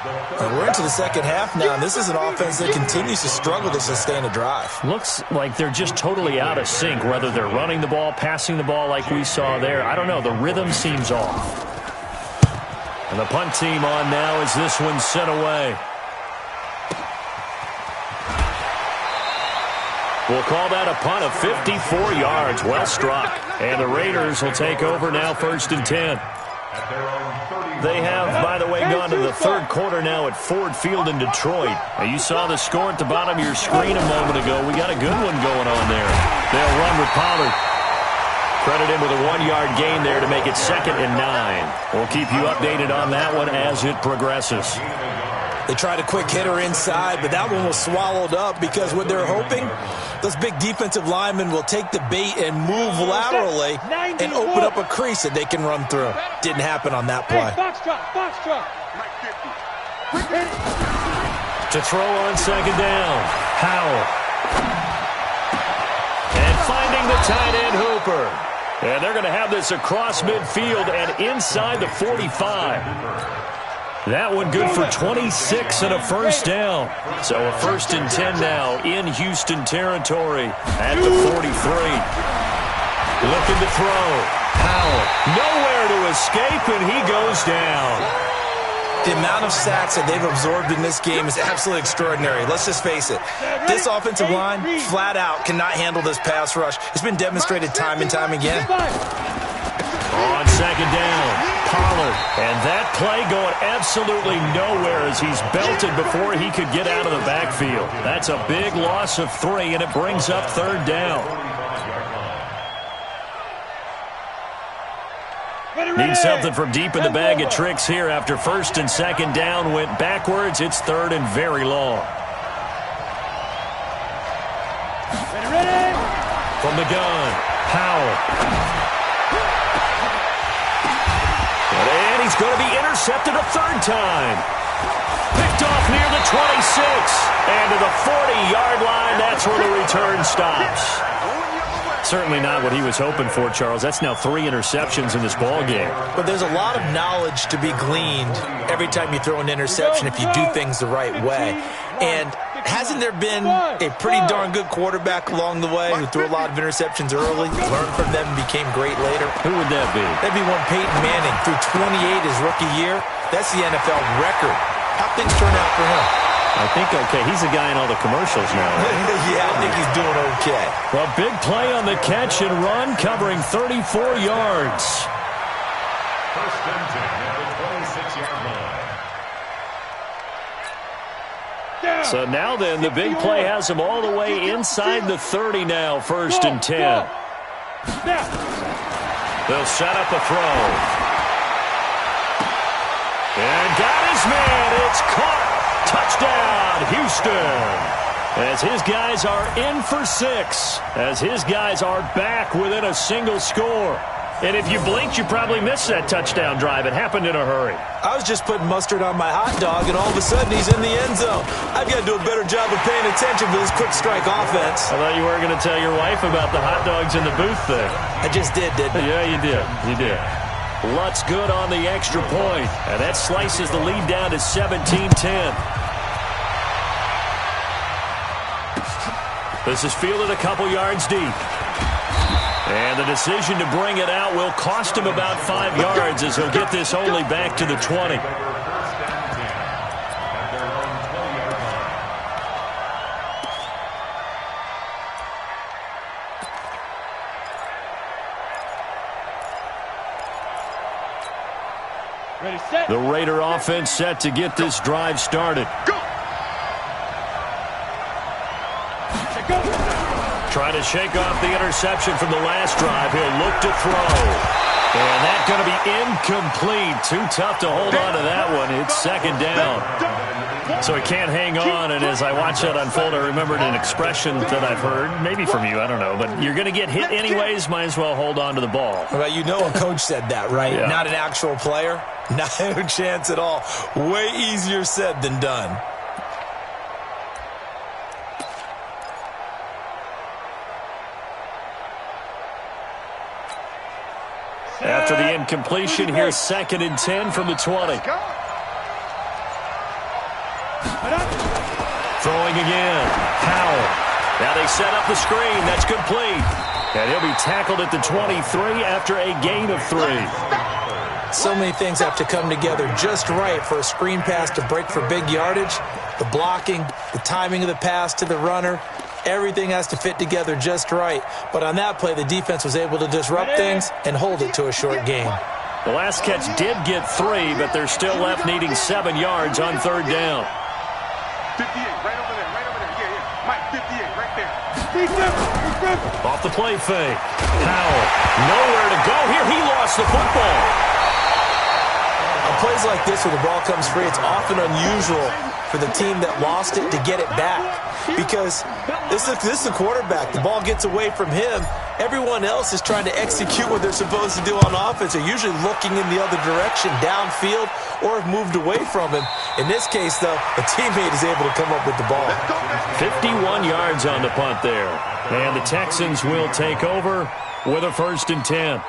Speaker 5: And we're into the second half now, and this is an offense that continues to struggle to sustain a drive.
Speaker 2: Looks like they're just totally out of sync, whether they're running the ball, passing the ball like we saw there. I don't know. The rhythm seems off. And the punt team on now as this one's sent away. We'll call that a punt of 54 yards. Well struck. And the Raiders will take over now, 1st and 10. They have, by the way, gone to the third quarter now at Ford Field in Detroit. Now, you saw the score at the bottom of your screen a moment ago. We got a good one going on there. They'll run with Pollard. Credit him with a 1-yard gain there to make it 2nd and 9. We'll keep you updated on that one as it progresses.
Speaker 5: They tried a quick hitter inside, but that one was swallowed up because what they're hoping, those big defensive linemen will take the bait and move laterally and open up a crease that they can run through. Didn't happen on that play.
Speaker 2: To throw on 2nd down, Howell. And finding the tight end, Hooper. And they're going to have this across midfield and inside the 45. That one good for 26 and a first down. So a 1st and 10 now in Houston territory at the 43. Looking to throw. Howell nowhere to escape, and he goes down.
Speaker 5: The amount of sacks that they've absorbed in this game is absolutely extraordinary. Let's just face it. This offensive line, flat out, cannot handle this pass rush. It's been demonstrated time and time again.
Speaker 2: On 2nd down, Pollard. And that play going absolutely nowhere as he's belted before he could get out of the backfield. That's a big loss of 3, and it brings up 3rd down. Need something from deep in the bag of tricks here after 1st and 2nd down went backwards. It's 3rd and very long. From the gun, Howell. And he's going to be intercepted a 3rd time. Picked off near the 26. And to the 40-yard line, that's where the return stops. Certainly not what he was hoping for, Charles. That's now 3 interceptions in this ball game.
Speaker 5: But there's a lot of knowledge to be gleaned every time you throw an interception if you do things the right way. And hasn't there been a pretty darn good quarterback along the way who threw a lot of interceptions early, learned from them, and became great later?
Speaker 2: Who would that be?
Speaker 5: That'd be one Peyton Manning. Threw 28 his rookie year. That's the NFL record. How'd things turn out for him?
Speaker 2: I think okay. He's a guy in all the commercials now. Right?
Speaker 5: Yeah, I think he's doing okay.
Speaker 2: Well, big play on the catch and run, covering 34 yards.
Speaker 6: 1st and 10 at the 26-yard line.
Speaker 2: So now then, the big play has him all the way inside the 30 now, 1st and 10. They'll set up a throw. And got his man. It's caught. Touchdown, Houston. As his guys are in for 6. As his guys are back within a single score. And if you blinked, you probably missed that touchdown drive. It happened in a hurry.
Speaker 5: I was just putting mustard on my hot dog, and all of a sudden he's in the end zone. I've got to do a better job of paying attention for this quick strike offense.
Speaker 2: I thought you were going to tell your wife about the hot dogs in the booth thing.
Speaker 5: I just did, didn't I?
Speaker 2: Yeah, you did. You did. Lutz good on the extra point, and that slices the lead down to 17-10. This is fielded a couple yards deep. And the decision to bring it out will cost him about 5 yards as he'll get this only back to the 20. The Raider offense set to get this drive started. Trying to shake off the interception from the last drive. He'll look to throw. And that's going to be incomplete. Too tough to hold on to that one. It's 2nd down. So he can't hang on, and as I watch that unfold, I remembered an expression that I've heard, maybe from you, I don't know, but you're going to get hit anyways, might as well hold on to the ball.
Speaker 5: Well, you know a coach said that, right?
Speaker 2: Yeah.
Speaker 5: Not an actual player. Not a chance at all. Way easier said than done.
Speaker 2: After the incompletion, here's 2nd and 10 from the 20. Throwing again. Powell. Now they set up the screen. That's complete. And he'll be tackled at the 23 after a gain of 3.
Speaker 5: So many things have to come together just right for a screen pass to break for big yardage. The blocking, the timing of the pass to the runner, everything has to fit together just right. But on that play, the defense was able to disrupt things and hold it to a short gain.
Speaker 2: The last catch did get 3, but they're still left needing 7 yards on 3rd down.
Speaker 3: 58, right over there, right over there. Yeah. Mike, 58, right there.
Speaker 2: Off the play fake. Powell, nowhere to go here. He lost the football.
Speaker 5: On plays like this where the ball comes free, it's often unusual for the team that lost it to get it back. Because this is the quarterback. The ball gets away from him. Everyone else is trying to execute what they're supposed to do on offense. They're usually looking in the other direction, downfield, or have moved away from him. In this case, though, a teammate is able to come up with the ball.
Speaker 2: 51 yards on the punt there. And the Texans will take over with a 1st and 10.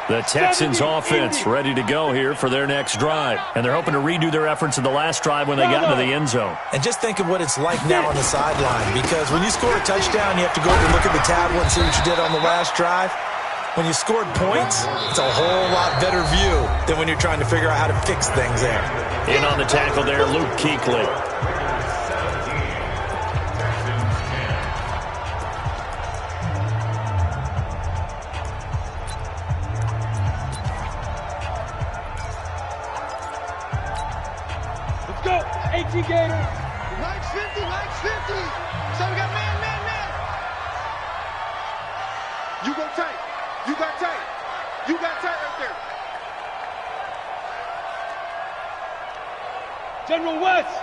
Speaker 2: The Texans offense ready to go here for their next drive. And they're hoping to redo their efforts in the last drive when they got into the end zone.
Speaker 5: And just think of what it's like now on the sideline. Because when you score a touchdown, you have to go over and look at the tablet and see what you did on the last drive. When you scored points, it's a whole lot better view than when you're trying to figure out how to fix things there.
Speaker 2: In on the tackle there, Luke Kuechly.
Speaker 3: AT Gator.
Speaker 4: Mike's 50, Mike's 50. So we got man.
Speaker 3: You go tight. You got tight. You got tight right there. General West.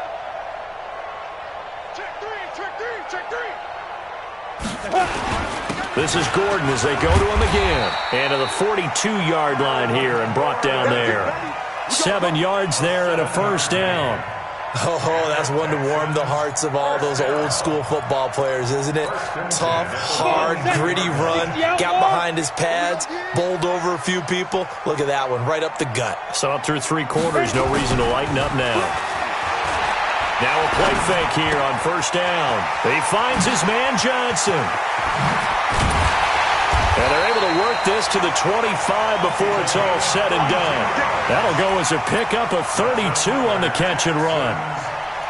Speaker 3: Check three.
Speaker 2: This is Gordon as they go to him again. And to the 42-yard line here and brought down there. 7 yards there and a 1st down.
Speaker 5: Oh, that's one to warm the hearts of all those old-school football players, isn't it? Tough, hard, gritty run, got behind his pads, bowled over a few people. Look at that one, right up the gut.
Speaker 2: So up through 3 quarters, no reason to lighten up now. Now a play fake here on 1st down. He finds his man, Johnson. And they're able to work this to the 25 before it's all said and done. That'll go as a pickup of 32 on the catch and run.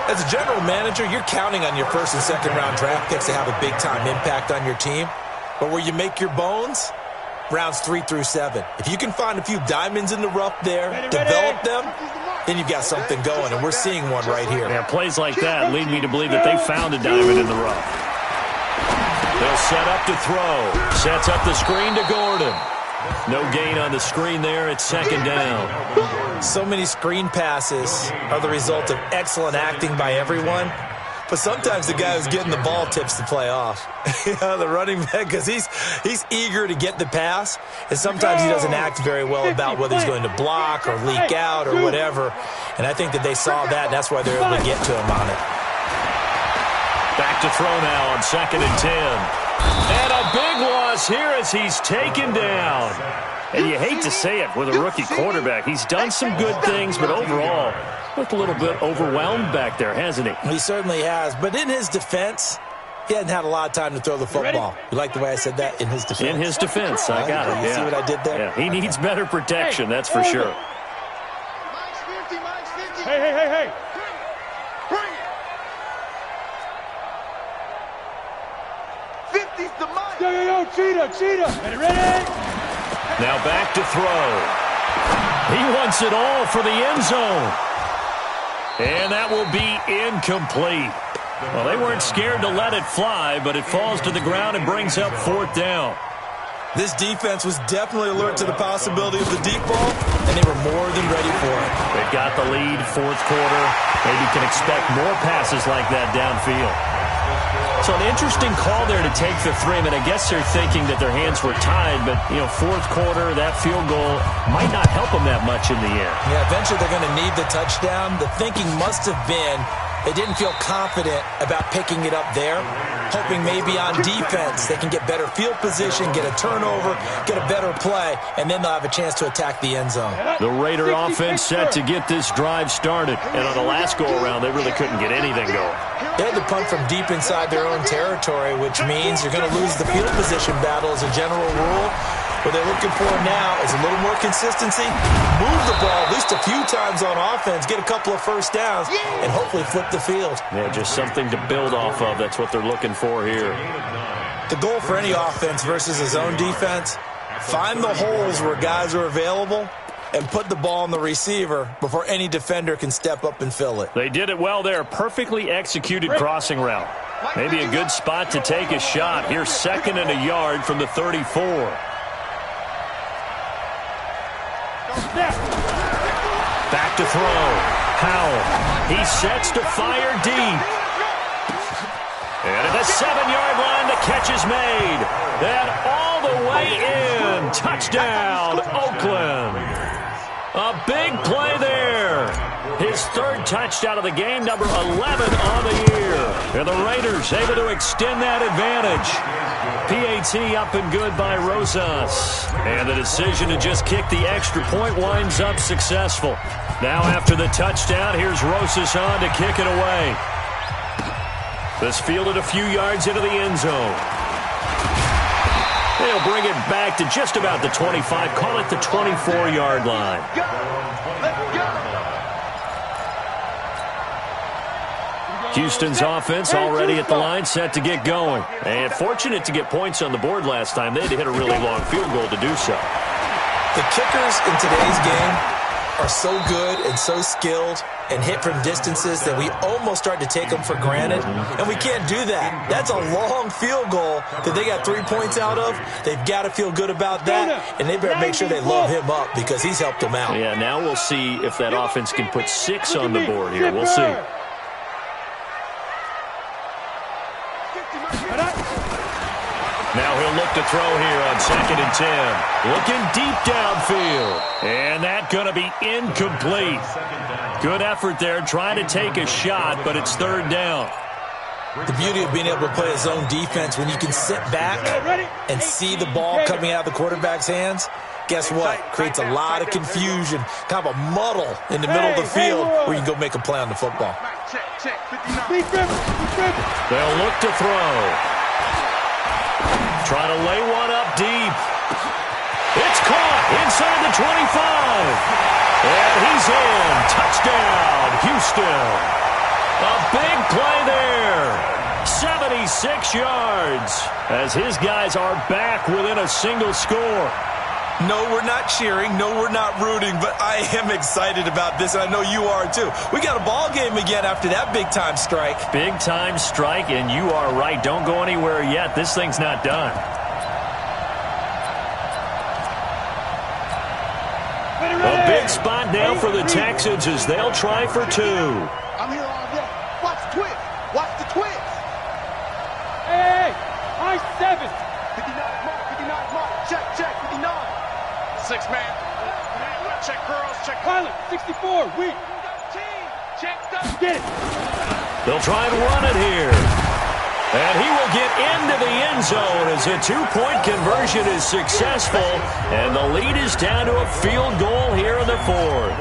Speaker 5: As a general manager, you're counting on your 1st and 2nd round draft picks to have a big-time impact on your team. But where you make your bones, rounds 3 through 7. If you can find a few diamonds in the rough there, develop them, then you've got something going, and we're seeing one right here.
Speaker 2: Yeah, plays like that lead me to believe that they found a diamond in the rough. They'll set up to throw. Sets up the screen to Gordon. No gain on the screen there. It's 2nd down.
Speaker 5: So many screen passes are the result of excellent acting by everyone. But sometimes the guy who's getting the ball tips the play off. The running back, because he's eager to get the pass. And sometimes he doesn't act very well about whether he's going to block or leak out or whatever. And I think that they saw that, and that's why they're able to get to him on it.
Speaker 2: Back to throw now on 2nd and 10. And a big loss here as he's taken down. And you hate to say it with a rookie quarterback. He's done some good things, but overall, looked a little bit overwhelmed back there, hasn't he?
Speaker 5: He certainly has. But in his defense, he hadn't had a lot of time to throw the football. You like the way I said that? In his defense.
Speaker 2: In his defense, I got it.
Speaker 5: You see what I did there?
Speaker 2: Yeah, he needs better protection, that's for sure.
Speaker 4: Mike's 50.
Speaker 3: Hey.
Speaker 4: Bring it. 50's the Mike.
Speaker 3: Yo, cheetah. Ready?
Speaker 2: Now back to throw. He wants it all for the end zone. And that will be incomplete. Well, they weren't scared to let it fly, but it falls to the ground and brings up 4th down.
Speaker 5: This defense was definitely alert to the possibility of the deep ball, and they were more than ready for it.
Speaker 2: They've got the lead, fourth quarter. Maybe can expect more passes like that downfield. So an interesting call there to take the three. I mean, I guess they're thinking that their hands were tied, but, fourth quarter, that field goal might not help them that much in the air.
Speaker 5: Yeah, eventually they're going to need the touchdown. The thinking must have been they didn't feel confident about picking it up there, hoping maybe on defense they can get better field position, get a turnover, get a better play, and then they'll have a chance to attack the end zone.
Speaker 2: The Raider offense set to get this drive started. And on the last go-around, they really couldn't get anything going.
Speaker 5: They had to punt from deep inside their own territory, which means you're going to lose the field position battle as a general rule. What they're looking for now is a little more consistency, move the ball at least a few times on offense, get a couple of first downs, and hopefully flip the field.
Speaker 2: Yeah, just something to build off of. That's what they're looking for here.
Speaker 5: The goal for any offense versus a zone defense, find the holes where guys are available and put the ball on the receiver before any defender can step up and fill it.
Speaker 2: They did it well there. Perfectly executed crossing route. Maybe a good spot to take a shot. Here's 2nd and a yard from the 34. Back to throw. Howell. He sets to fire deep. And at the 7-yard line, the catch is made. And all the way in. Touchdown, Oakland. A big play there. His 3rd touchdown of the game, number 11 on the year. And the Raiders able to extend that advantage. PAT up and good by Rosas. And the decision to just kick the extra point winds up successful. Now after the touchdown, here's Rosas on to kick it away. This fielded a few yards into the end zone. They'll bring it back to just about the 25. Call it the 24-yard line. Houston's offense already at the line, set to get going. And fortunate to get points on the board last time. They had to hit a really long field goal to do so.
Speaker 5: The kickers in today's game are so good and so skilled and hit from distances that we almost start to take them for granted. And we can't do that. That's a long field goal that they got 3 points out of. They've got to feel good about that. And they better make sure they load him up because he's helped them out.
Speaker 2: Yeah, now we'll see if that offense can put 6 on the board here. We'll see. Now he'll look to throw here on 2nd and 10. Looking deep downfield. And that going to be incomplete. Good effort there trying to take a shot, but it's 3rd down.
Speaker 5: The beauty of being able to play a zone defense when you can sit back and see the ball coming out of the quarterback's hands, guess what? Creates a lot of confusion, kind of a muddle in the middle of the field where you can go make a play on the football.
Speaker 2: They'll look to throw. Trying to lay one up deep. It's caught inside the 25. And he's in. Touchdown, Houston. A big play there. 76 yards as his guys are back within a single score.
Speaker 5: No, we're not cheering. No, we're not rooting, but I am excited about this, and I know you are too. We got a ball game again after that big-time strike.
Speaker 2: Big-time strike, and you are right. Don't go anywhere yet. This thing's not done. A big spot now for the Texans as they'll try for 2.
Speaker 4: I'm here all day. Watch the twist. Watch the twist.
Speaker 3: Hey, high 7.
Speaker 4: 59 mark, 59 mark. Check, 59. 6 man. Check girls, check.
Speaker 3: Pilot, 64, weak.
Speaker 4: Check,
Speaker 3: Get it.
Speaker 2: They'll try and run it here. And he will get into the end zone as a 2-point conversion is successful. And the lead is down to a field goal here in the 4th.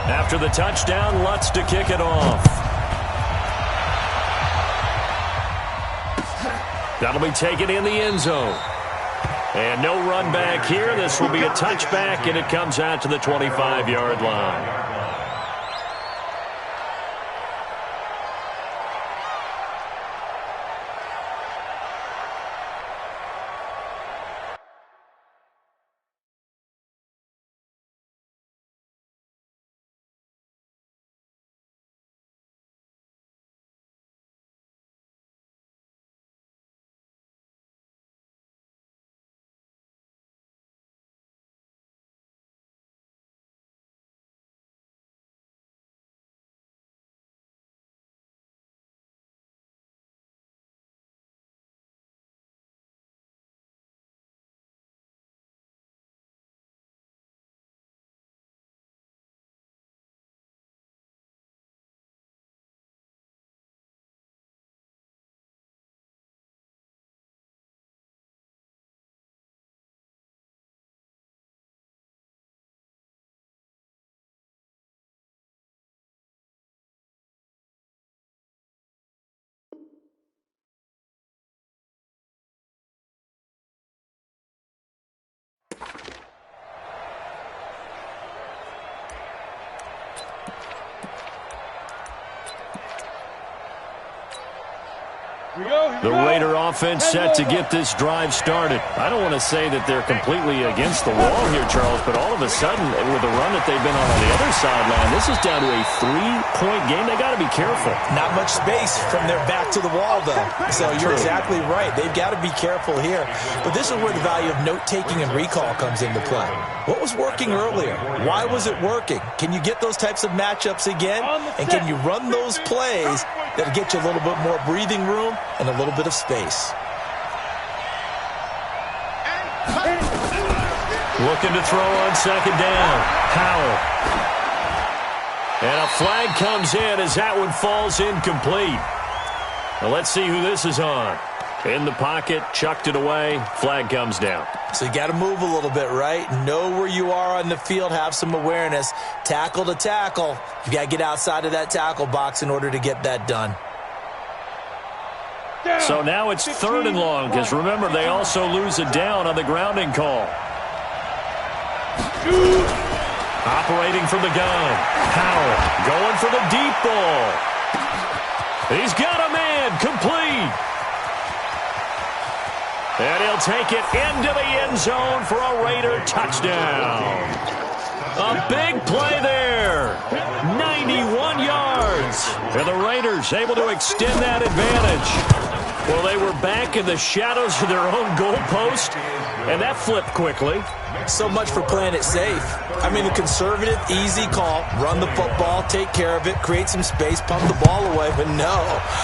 Speaker 2: After the touchdown, Lutz to kick it off. That'll be taken in the end zone. And no run back here. This will be a touchback, and it comes out to the 25-yard line. The Raider offense set to get this drive started. I don't want to say that they're completely against the wall here, Charles, but all of a sudden, with the run that they've been on the other sideline, this is down to a 3-point game. They got to be careful.
Speaker 5: Not much space from their back to the wall, though. So you're exactly right. They've got to be careful here. But this is where the value of note-taking and recall comes into play. What was working earlier? Why was it working? Can you get those types of matchups again? And can you run those plays that'll get you a little bit more breathing room and a little bit of space?
Speaker 2: Looking to throw on second down. Howell. And a flag comes in as that one falls incomplete. Now let's see who this is on. In the pocket, chucked it away, flag comes down.
Speaker 5: So you got to move a little bit, right? Know where you are on the field, have some awareness. Tackle to tackle. You got to get outside of that tackle box in order to get that done.
Speaker 2: So now it's 3rd and long, because remember, they also lose a down on the grounding call. Operating from the gun. Howell going for the deep ball. He's got a man, complete. And he'll take it into the end zone for a Raider touchdown. A big play there. 91 yards. And the Raiders able to extend that advantage. Well, they were back in the shadows of their own goalpost, and that flipped quickly.
Speaker 5: So much for playing it safe. I mean, a conservative, easy call. Run the football, take care of it, create some space, pump the ball away. But no,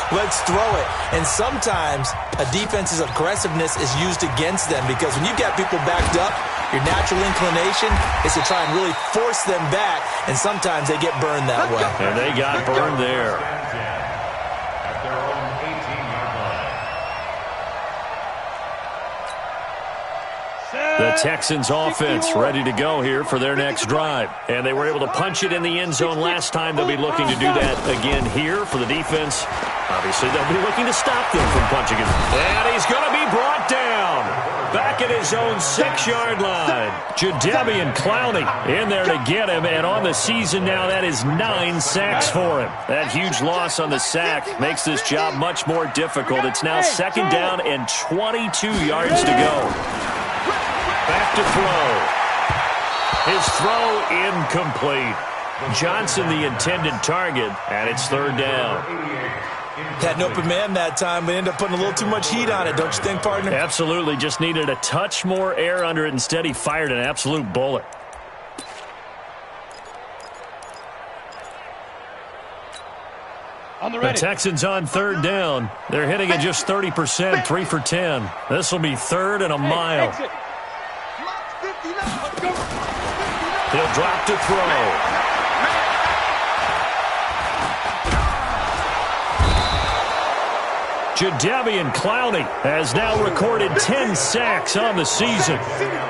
Speaker 5: let's throw it. And sometimes a defense's aggressiveness is used against them because when you've got people backed up, your natural inclination is to try and really force them back, and sometimes they get burned that way.
Speaker 2: And they got burned there. The Texans offense ready to go here for their next drive. And they were able to punch it in the end zone last time. They'll be looking to do that again here for the defense. Obviously, they'll be looking to stop them from punching it. And he's going to be brought down. Back at his own 6-yard line. Jadeveon Clowney in there to get him. And on the season now, that is 9 sacks for him. That huge loss on the sack makes this job much more difficult. It's now 2nd down and 22 yards to go. Back to throw. His throw incomplete. Johnson the intended target, and it's 3rd down.
Speaker 5: Had an open man that time, but ended up putting a little too much heat on it, don't you think, partner?
Speaker 2: Absolutely. Just needed a touch more air under it. Instead, he fired an absolute bullet. The Texans on 3rd down. They're hitting it just 30%, 3 for 10. This will be 3rd and a mile. He'll drop to throw. Jadeveon Clowney has now recorded 10 sacks on the season.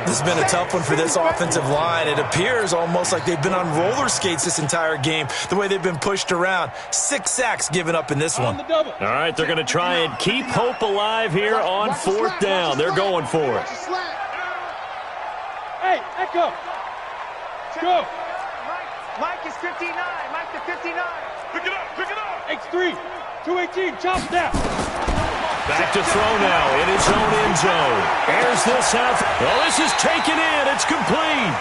Speaker 5: This has been a tough one for this offensive line. It appears almost like they've been on roller skates this entire game, the way they've been pushed around. 6 sacks given up in this one.
Speaker 2: All right, they're going to try and keep hope alive here on 4th down. They're going for it.
Speaker 3: Hey, Echo. Go.
Speaker 4: Mike is 59. Mike to 59.
Speaker 3: Pick it up. Pick it up. X3. 218. Chop down.
Speaker 2: Back to throw now in his own end zone. Airs this out. Oh, this is taken in. It's complete.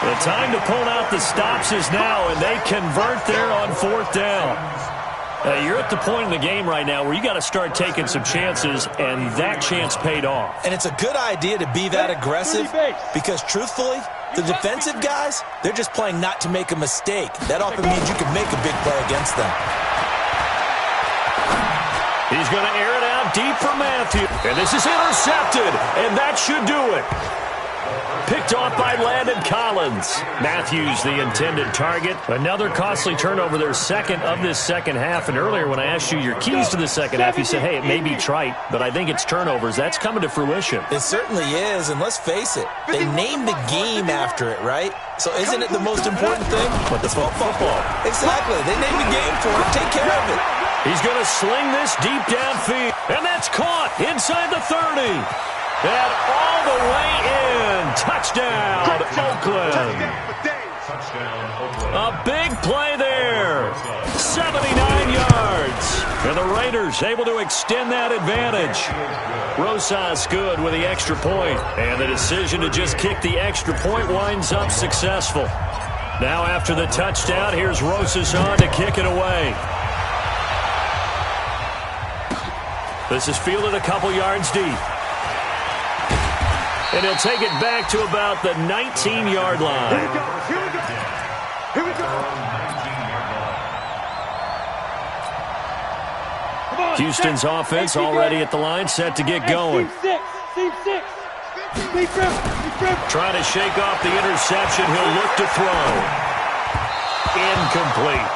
Speaker 2: The time to pull out the stops is now, and they convert there on 4th down. You're at the point in the game right now where you got to start taking some chances, and that chance paid off.
Speaker 5: And it's a good idea to be that aggressive because, truthfully, the defensive guys, they're just playing not to make a mistake. That often means you can make a big play against them.
Speaker 2: He's going to air it out deep for Matthew. And this is intercepted, and that should do it. Picked off by Landon Collins. Matthews, the intended target. Another costly turnover, their 2nd of this second half. And earlier when I asked you your keys to the second half, you said, hey, it may be trite, but I think it's turnovers. That's coming to fruition.
Speaker 5: It certainly is, and let's face it, they named the game after it, right? So isn't it the most important thing?
Speaker 2: But the football.
Speaker 5: Exactly. They named the game for it. Take care of it.
Speaker 2: He's going to sling this deep downfield. And that's caught inside the 30. And all the way in. Touchdown, Oakland. A big play there. 79 yards. And the Raiders able to extend that advantage. Rosas good with the extra point. And the decision to just kick the extra point winds up successful. Now after the touchdown, here's Rosas on to kick it away. This is fielded a couple yards deep. And he'll take it back to about the 19-yard line.
Speaker 4: Here we go. Here we go. Here we go.
Speaker 2: Houston's offense already at the line, set to get going.
Speaker 3: Team six.
Speaker 2: Trying to shake off the interception. He'll look to throw. Incomplete.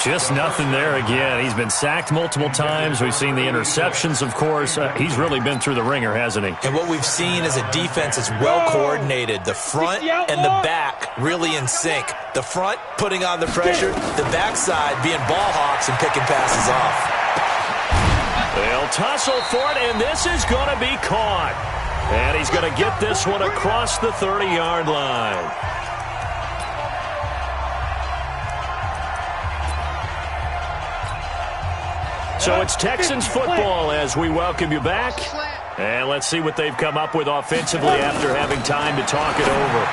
Speaker 2: Just nothing there again. He's been sacked multiple times. We've seen the interceptions, of course. He's really been through the ringer, hasn't he?
Speaker 5: And what we've seen is a defense that's well coordinated. The front and the back really in sync. The front putting on the pressure, the backside being ball hawks and picking passes off.
Speaker 2: They'll tussle for it, and this is going to be caught. And he's going to get this one across the 30-yard line. So it's Texans football as we welcome you back. And let's see what they've come up with offensively after having time to talk it over.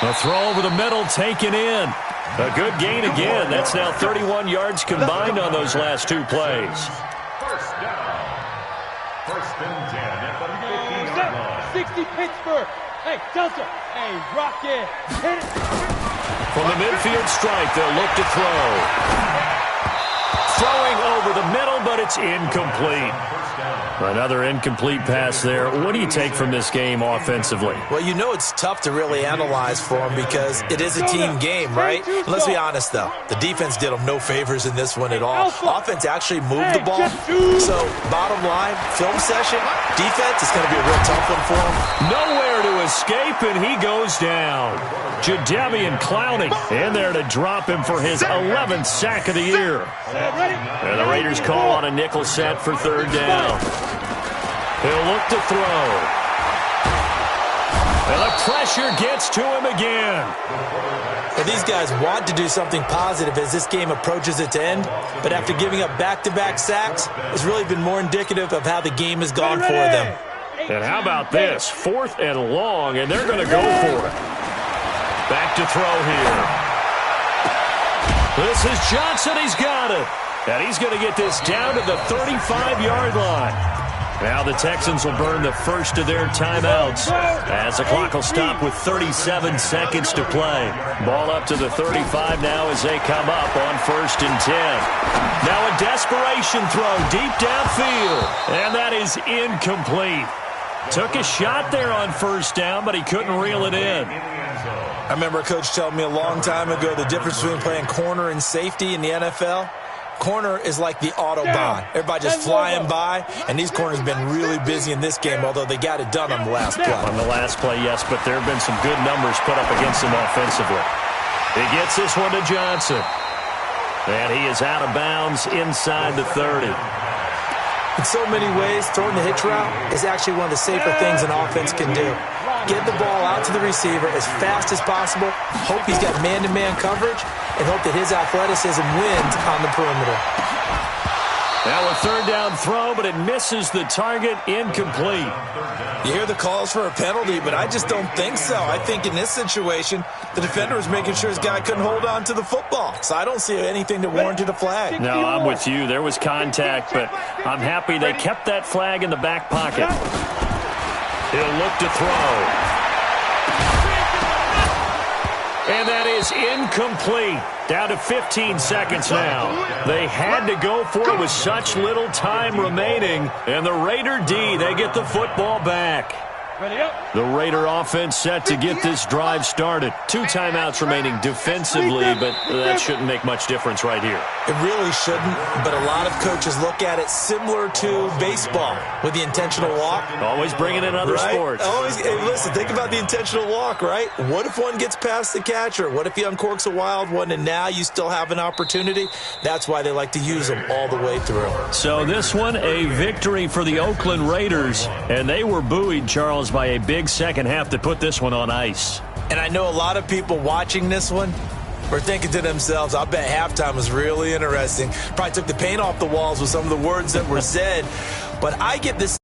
Speaker 2: A throw over the middle taken in. A good gain again. That's now 31 yards combined on those last two plays.
Speaker 6: First down. First and 10 at the 50-yard line.
Speaker 3: 60 Pittsburgh. Hey, Delta. Hey, Rocket. Hit it.
Speaker 2: From the midfield strike, they'll look to throw. Throwing over the middle, but it's incomplete. Another incomplete pass there. What do you take from this game offensively?
Speaker 5: Well, you know it's tough to really analyze for them because it is a team game, right? Let's be honest, though. The defense did them no favors in this one at all. Offense actually moved the ball. So, bottom line, film session, defense is going to be a real tough one for them.
Speaker 2: Nowhere to escape, and he goes down. Jadeveon Clowney in there to drop him for his 11th sack of the year. And the Raiders call on a nickel set for third down. He'll look to throw. And the pressure gets to him again.
Speaker 5: Well, these guys want to do something positive as this game approaches its end, but after giving up back-to-back sacks, it's really been more indicative of how the game has gone for them.
Speaker 2: And how about this? 4th and long, and they're going to go for it. Back to throw here. This is Johnson. He's got it. And he's going to get this down to the 35-yard line. Now the Texans will burn the first of their timeouts as the clock will stop with 37 seconds to play. Ball up to the 35 now as they come up on 1st and 10. Now a desperation throw deep downfield, and that is incomplete. Took a shot there on 1st down, but he couldn't reel it in.
Speaker 5: I remember a coach telling me a long time ago the difference between playing corner and safety in the NFL. Corner is like the Autobahn. Everybody just flying by, and these corners have been really busy in this game, although they got it done on the last play.
Speaker 2: On the last play, yes, but there have been some good numbers put up against him offensively. He gets this one to Johnson. And he is out of bounds inside the 30.
Speaker 5: In so many ways, throwing the hitch route is actually one of the safer things an offense can do. Get the ball out to the receiver as fast as possible, hope he's got man-to-man coverage, and hope that his athleticism wins on the perimeter.
Speaker 2: Now a 3rd down throw, but it misses the target, incomplete.
Speaker 5: You hear the calls for a penalty, but I just don't think so. I think in this situation, the defender was making sure his guy couldn't hold on to the football. So I don't see anything that warranted a flag.
Speaker 2: No, I'm with you. There was contact, but I'm happy they kept that flag in the back pocket. He'll look to throw. And that is incomplete. Down to 15 seconds now. They had to go for it with such little time remaining. And the Raider D, they get the football back. The Raider offense set to get this drive started. 2 timeouts remaining defensively, but that shouldn't make much difference right here.
Speaker 5: It really shouldn't, but a lot of coaches look at it similar to baseball with the intentional walk.
Speaker 2: Always bringing in other sports.
Speaker 5: Always, hey, listen, think about the intentional walk, right? What if one gets past the catcher? What if he uncorks a wild one and now you still have an opportunity? That's why they like to use them all the way through.
Speaker 2: So this one, a victory for the Oakland Raiders, and they were buoyed, Charles, by a big second half to put this one on ice.
Speaker 5: And I know a lot of people watching this one, were thinking to themselves, I bet halftime was really interesting. Probably took the paint off the walls with some of the words that were said. But I get this